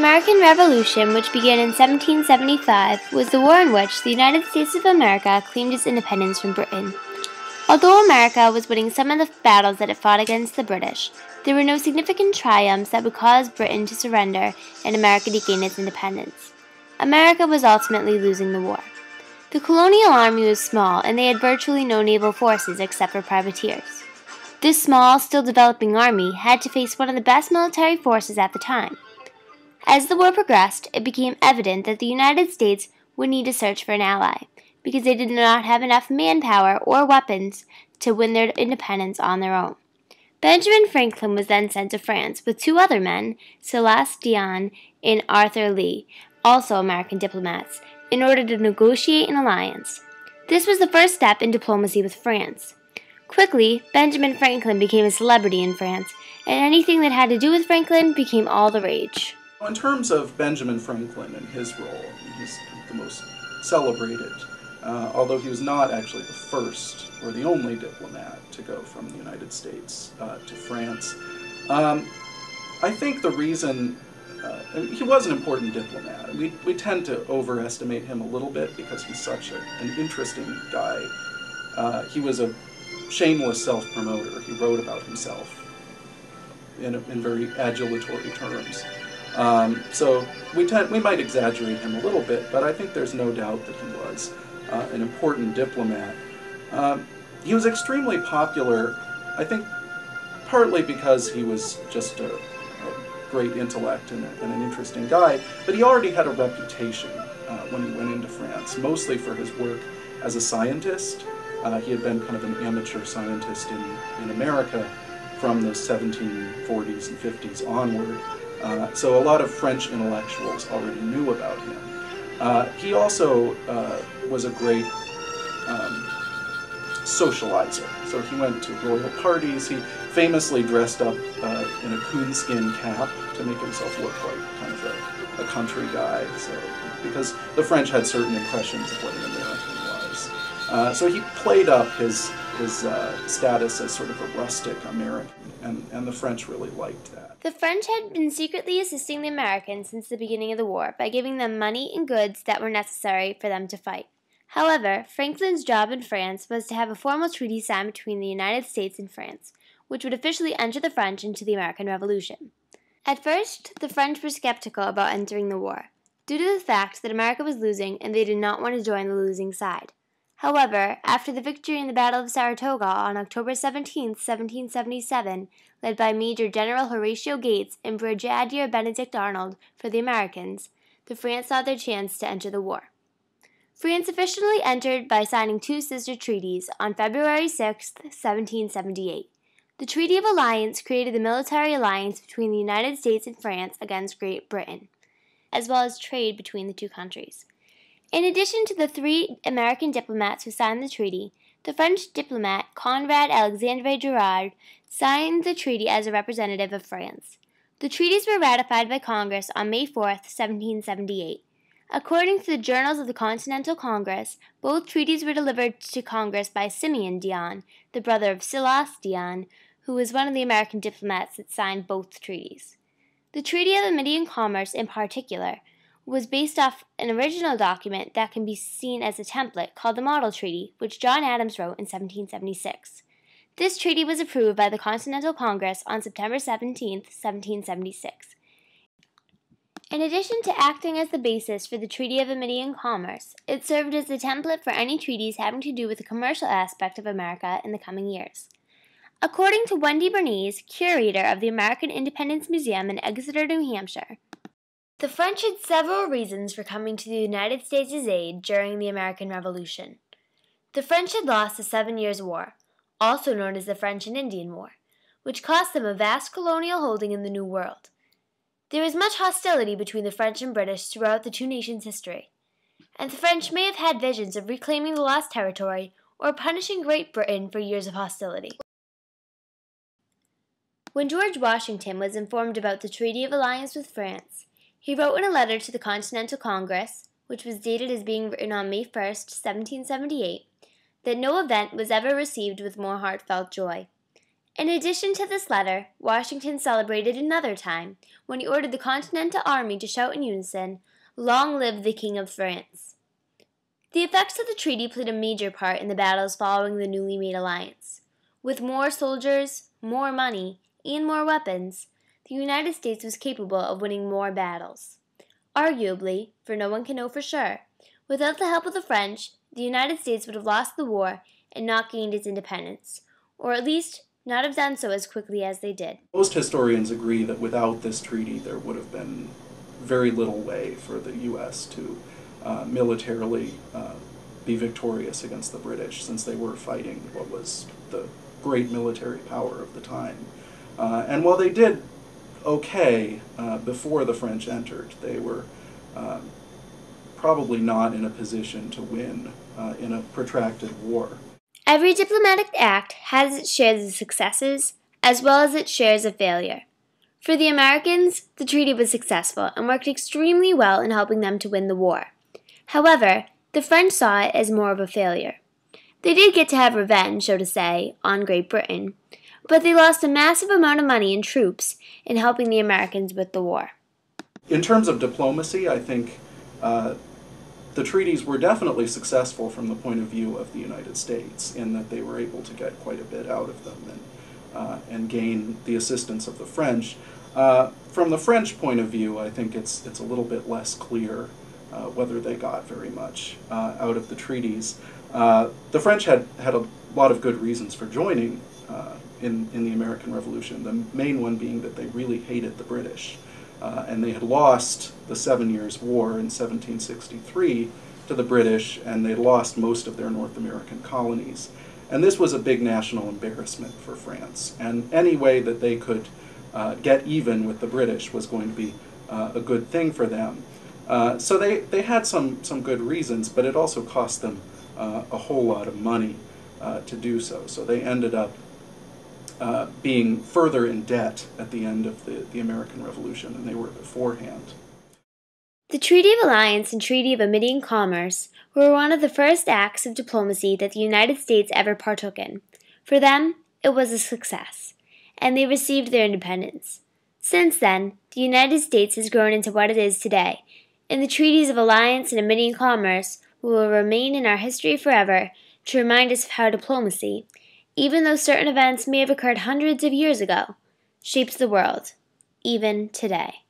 American Revolution, which began in 1775, was the war in which the United States of America claimed its independence from Britain. Although America was winning some of the battles that it fought against the British, there were no significant triumphs that would cause Britain to surrender and America to gain its independence. America was ultimately losing the war. The colonial army was small, and they had virtually no naval forces except for privateers. This small, still developing army had to face one of the best military forces at the time. As the war progressed, it became evident that the United States would need to search for an ally, because they did not have enough manpower or weapons to win their independence on their own. Benjamin Franklin was then sent to France with two other men, Silas Deane and Arthur Lee, also American diplomats, in order to negotiate an alliance. This was the first step in diplomacy with France. Quickly, Benjamin Franklin became a celebrity in France, and anything that had to do with Franklin became all the rage. In terms of Benjamin Franklin and his role, he's the most celebrated, although he was not actually the first or the only diplomat to go from the United States to France. I think the reason he was an important diplomat. We tend to overestimate him a little bit because he's such an interesting guy. He was a shameless self-promoter. He wrote about himself in very adulatory terms. So we might exaggerate him a little bit, but I think there's no doubt that he was an important diplomat. He was extremely popular, I think, partly because he was just a great intellect and an interesting guy, but he already had a reputation when he went into France, mostly for his work as a scientist. He had been kind of an amateur scientist in America from the 1740s and 50s onward. So a lot of French intellectuals already knew about him. He also was a great socializer. So he went to royal parties. He famously dressed up in a coonskin cap to make himself look like kind of a country guy. So because the French had certain impressions of what an American was. So he played up his status as sort of a rustic American, and the French really liked that. The French had been secretly assisting the Americans since the beginning of the war by giving them money and goods that were necessary for them to fight. However, Franklin's job in France was to have a formal treaty signed between the United States and France, which would officially enter the French into the American Revolution. At first, the French were skeptical about entering the war, due to the fact that America was losing and they did not want to join the losing side. However, after the victory in the Battle of Saratoga on October 17, 1777, led by Major General Horatio Gates and Brigadier Benedict Arnold for the Americans, the France saw their chance to enter the war. France officially entered by signing two sister treaties on February 6, 1778. The Treaty of Alliance created the military alliance between the United States and France against Great Britain, as well as trade between the two countries. In addition to the three American diplomats who signed the treaty, the French diplomat Conrad Alexandre Girard signed the treaty as a representative of France. The treaties were ratified by Congress on May 4, 1778. According to the Journals of the Continental Congress, both treaties were delivered to Congress by Simeon Deane, the brother of Silas Deane, who was one of the American diplomats that signed both treaties. The Treaty of Amity and Commerce, in particular, was based off an original document that can be seen as a template called the Model Treaty, which John Adams wrote in 1776. This treaty was approved by the Continental Congress on September 17, 1776. In addition to acting as the basis for the Treaty of Amity and Commerce, it served as the template for any treaties having to do with the commercial aspect of America in the coming years. According to Wendy Bernays, curator of the American Independence Museum in Exeter, New Hampshire, the French had several reasons for coming to the United States' aid during the American Revolution. The French had lost the 7 Years' War, also known as the French and Indian War, which cost them a vast colonial holding in the New World. There was much hostility between the French and British throughout the two nations' history, and the French may have had visions of reclaiming the lost territory or punishing Great Britain for years of hostility. When George Washington was informed about the Treaty of Alliance with France, he wrote in a letter to the Continental Congress, which was dated as being written on May 1, 1778, that no event was ever received with more heartfelt joy. In addition to this letter, Washington celebrated another time when he ordered the Continental Army to shout in unison, "Long live the King of France." The effects of the treaty played a major part in the battles following the newly made alliance. With more soldiers, more money, and more weapons, the United States was capable of winning more battles. Arguably, for no one can know for sure, without the help of the French, the United States would have lost the war and not gained its independence, or at least not have done so as quickly as they did. Most historians agree that without this treaty, there would have been very little way for the U.S. to militarily be victorious against the British, since they were fighting what was the great military power of the time. And while they did okay before the French entered, they were probably not in a position to win in a protracted war. Every diplomatic act has its shares of successes as well as its shares of failure. For the Americans, the treaty was successful and worked extremely well in helping them to win the war. However, the French saw it as more of a failure. They did get to have revenge, so to say, on Great Britain, but they lost a massive amount of money and troops in helping the Americans with the war. In terms of diplomacy, I think the treaties were definitely successful from the point of view of the United States, in that they were able to get quite a bit out of them and gain the assistance of the French. From the French point of view, I think it's a little bit less clear whether they got very much out of the treaties. The French had a lot of good reasons for joining in the American Revolution, the main one being that they really hated the British. And they had lost the 7 Years' War in 1763 to the British, and they lost most of their North American colonies. And this was a big national embarrassment for France. And any way that they could get even with the British was going to be a good thing for them. So they had some good reasons, but it also cost them a whole lot of money to do so. So they ended up being further in debt at the end of the American Revolution than they were beforehand. The Treaty of Alliance and Treaty of Omitting Commerce were one of the first acts of diplomacy that the United States ever partook in. For them, it was a success, and they received their independence. Since then, the United States has grown into what it is today, and the Treaties of Alliance and Omitting Commerce will remain in our history forever to remind us of how diplomacy, even though certain events may have occurred hundreds of years ago, shapes the world, even today.